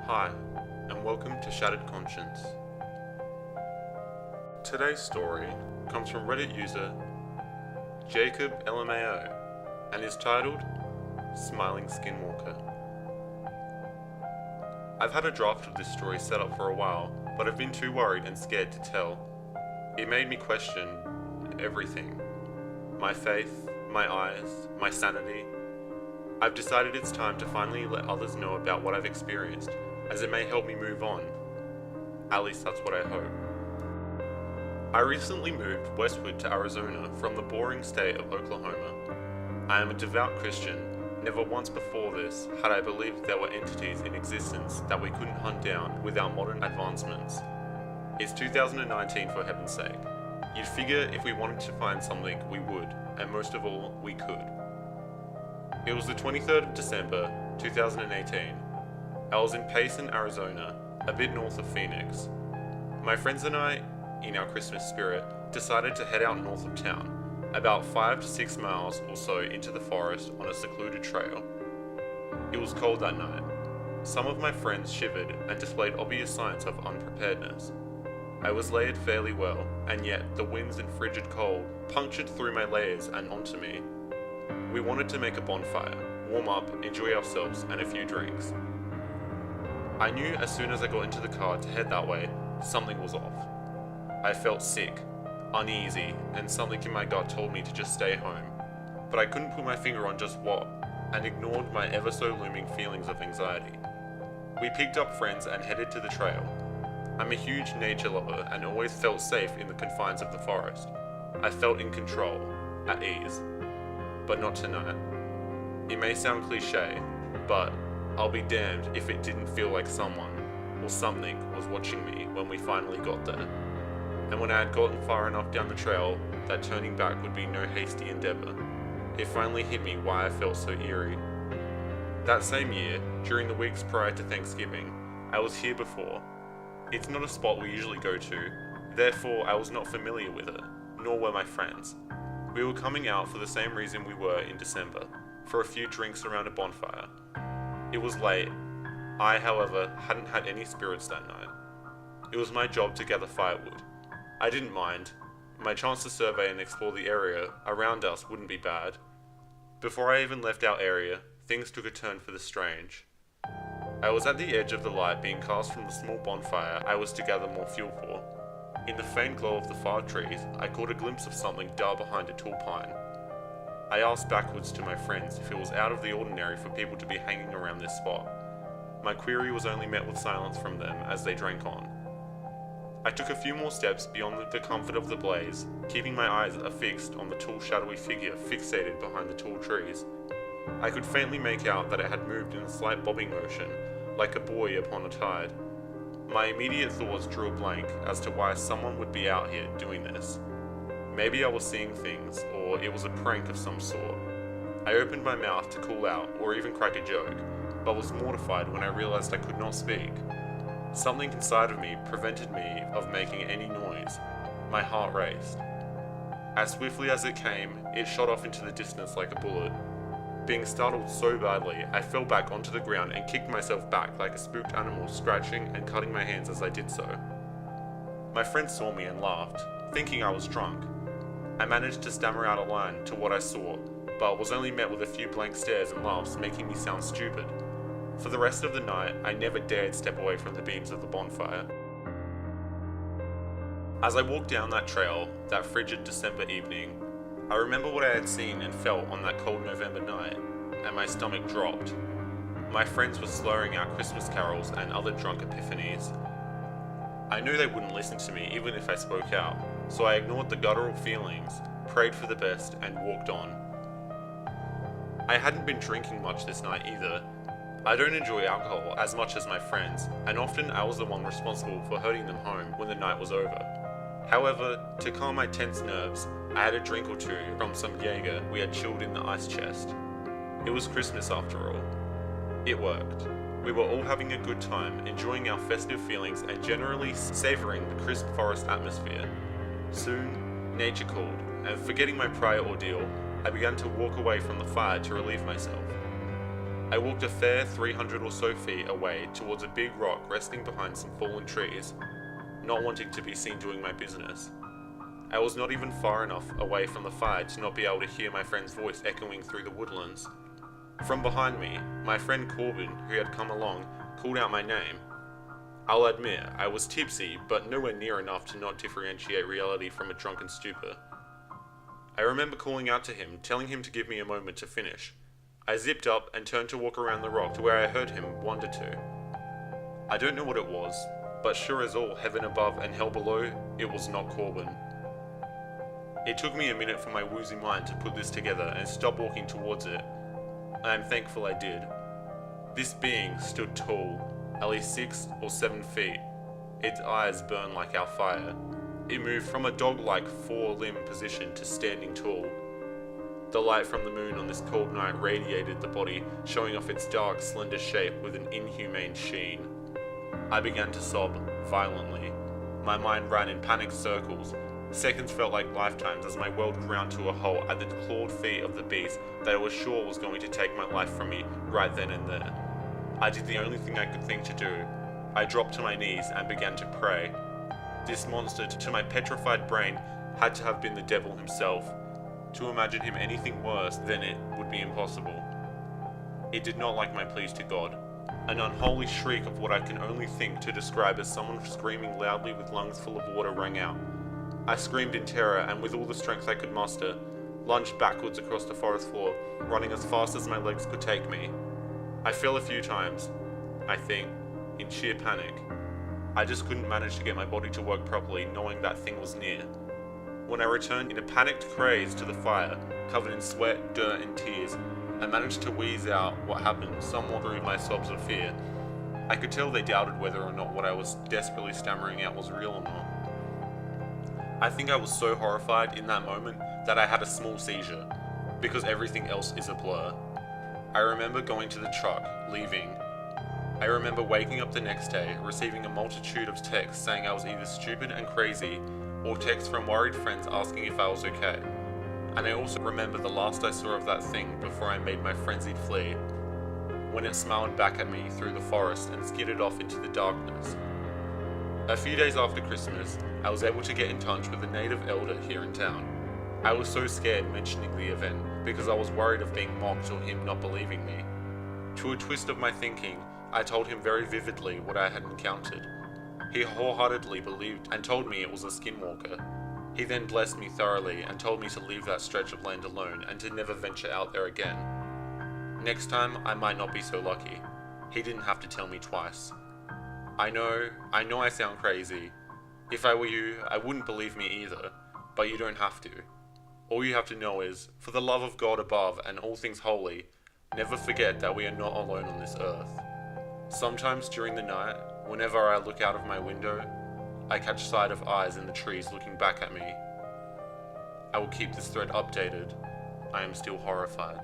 Hi, and welcome to Shattered Conscience. Today's story comes from Reddit user JakobLmao and is titled Smiling Skinwalker. I've had a draft of this story set up for a while, but I've been too worried and scared to tell. It made me question everything. My faith, my eyes, my sanity. I've decided it's time to finally let others know about what I've experienced, as it may help me move on. At least that's what I hope. I recently moved westward to Arizona from the boring state of Oklahoma. I am a devout Christian. Never once before this had I believed there were entities in existence that we couldn't hunt down with our modern advancements. It's 2019 for heaven's sake. You'd figure if we wanted to find something, we would, and most of all, we could. It was the 23rd of December, 2018. I was in Payson, Arizona, a bit north of Phoenix. My friends and I, in our Christmas spirit, decided to head out north of town, about 5 to 6 miles or so into the forest on a secluded trail. It was cold that night. Some of my friends shivered and displayed obvious signs of unpreparedness. I was layered fairly well, and yet the winds and frigid cold punctured through my layers and onto me. We wanted to make a bonfire, warm up, enjoy ourselves, and a few drinks. I knew as soon as I got into the car to head that way, something was off. I felt sick, uneasy, and something in my gut told me to just stay home. But I couldn't put my finger on just what, and ignored my ever so looming feelings of anxiety. We picked up friends and headed to the trail. I'm a huge nature lover and always felt safe in the confines of the forest. I felt in control, at ease. But not tonight. It may sound cliche, but I'll be damned if it didn't feel like someone, or something, was watching me when we finally got there. And when I had gotten far enough down the trail that turning back would be no hasty endeavor, it finally hit me why I felt so eerie. That same year, during the weeks prior to Thanksgiving, I was here before. It's not a spot we usually go to, therefore I was not familiar with it, nor were my friends. We were coming out for the same reason we were in December, for a few drinks around a bonfire. It was late. I, however, hadn't had any spirits that night. It was my job to gather firewood. I didn't mind. My chance to survey and explore the area around us wouldn't be bad. Before I even left our area, things took a turn for the strange. I was at the edge of the light being cast from the small bonfire I was to gather more fuel for. In the faint glow of the far trees, I caught a glimpse of something dark behind a tall pine. I asked backwards to my friends if it was out of the ordinary for people to be hanging around this spot. My query was only met with silence from them as they drank on. I took a few more steps beyond the comfort of the blaze, keeping my eyes affixed on the tall shadowy figure fixated behind the tall trees. I could faintly make out that it had moved in a slight bobbing motion, like a buoy upon a tide. My immediate thoughts drew a blank as to why someone would be out here doing this. Maybe I was seeing things, or it was a prank of some sort. I opened my mouth to call out or even crack a joke, but was mortified when I realized I could not speak. Something inside of me prevented me of making any noise. My heart raced. As swiftly as it came, it shot off into the distance like a bullet. Being startled so badly, I fell back onto the ground and kicked myself back like a spooked animal, scratching and cutting my hands as I did so. My friends saw me and laughed, thinking I was drunk. I managed to stammer out a line to what I saw, but was only met with a few blank stares and laughs, making me sound stupid. For the rest of the night, I never dared step away from the beams of the bonfire. As I walked down that trail, that frigid December evening, I remember what I had seen and felt on that cold November night, and my stomach dropped. My friends were slurring out Christmas carols and other drunk epiphanies. I knew they wouldn't listen to me even if I spoke out, so I ignored the guttural feelings, prayed for the best, and walked on. I hadn't been drinking much this night either. I don't enjoy alcohol as much as my friends, and often I was the one responsible for herding them home when the night was over. However, to calm my tense nerves, I had a drink or two from some Jaeger we had chilled in the ice chest. It was Christmas after all. It worked. We were all having a good time, enjoying our festive feelings and generally savouring the crisp forest atmosphere. Soon, nature called, and forgetting my prior ordeal, I began to walk away from the fire to relieve myself. I walked a fair 300 or so feet away towards a big rock resting behind some fallen trees, not wanting to be seen doing my business. I was not even far enough away from the fire to not be able to hear my friend's voice echoing through the woodlands. From behind me, my friend Corbin, who had come along, called out my name. I'll admit, I was tipsy, but nowhere near enough to not differentiate reality from a drunken stupor. I remember calling out to him, telling him to give me a moment to finish. I zipped up and turned to walk around the rock to where I heard him wander to. I don't know what it was, but sure as all heaven above and hell below, it was not Corbin. It took me a minute for my woozy mind to put this together and stop walking towards it. I am thankful I did. This being stood tall, at least 6 or 7 feet. Its eyes burned like our fire. It moved from a dog-like 4-limb position to standing tall. The light from the moon on this cold night radiated the body, showing off its dark, slender shape with an inhumane sheen. I began to sob violently. My mind ran in panicked circles. Seconds felt like lifetimes as my world ground to a halt at the clawed feet of the beast that I was sure was going to take my life from me right then and there. I did the only thing I could think to do. I dropped to my knees and began to pray. This monster, to my petrified brain, had to have been the devil himself. To imagine him anything worse than it would be impossible. It did not like my pleas to God. An unholy shriek of what I can only think to describe as someone screaming loudly with lungs full of water rang out. I screamed in terror and with all the strength I could muster, lunged backwards across the forest floor, running as fast as my legs could take me. I fell a few times, I think, in sheer panic. I just couldn't manage to get my body to work properly, knowing that thing was near. When I returned in a panicked craze to the fire, covered in sweat, dirt and tears, I managed to wheeze out what happened somewhat through my sobs of fear. I could tell they doubted whether or not what I was desperately stammering out was real or not. I think I was so horrified in that moment that I had a small seizure, because everything else is a blur. I remember going to the truck, leaving. I remember waking up the next day, receiving a multitude of texts saying I was either stupid and crazy, or texts from worried friends asking if I was okay. And I also remember the last I saw of that thing before I made my frenzied flee, when it smiled back at me through the forest and skidded off into the darkness. A few days after Christmas, I was able to get in touch with a native elder here in town. I was so scared mentioning the event because I was worried of being mocked or him not believing me. To a twist of my thinking, I told him very vividly what I had encountered. He wholeheartedly believed and told me it was a skinwalker. He then blessed me thoroughly and told me to leave that stretch of land alone and to never venture out there again. Next time, I might not be so lucky. He didn't have to tell me twice. I know I sound crazy. If I were you, I wouldn't believe me either, but you don't have to. All you have to know is, for the love of God above and all things holy, never forget that we are not alone on this earth. Sometimes during the night, whenever I look out of my window, I catch sight of eyes in the trees looking back at me. I will keep this thread updated. I am still horrified.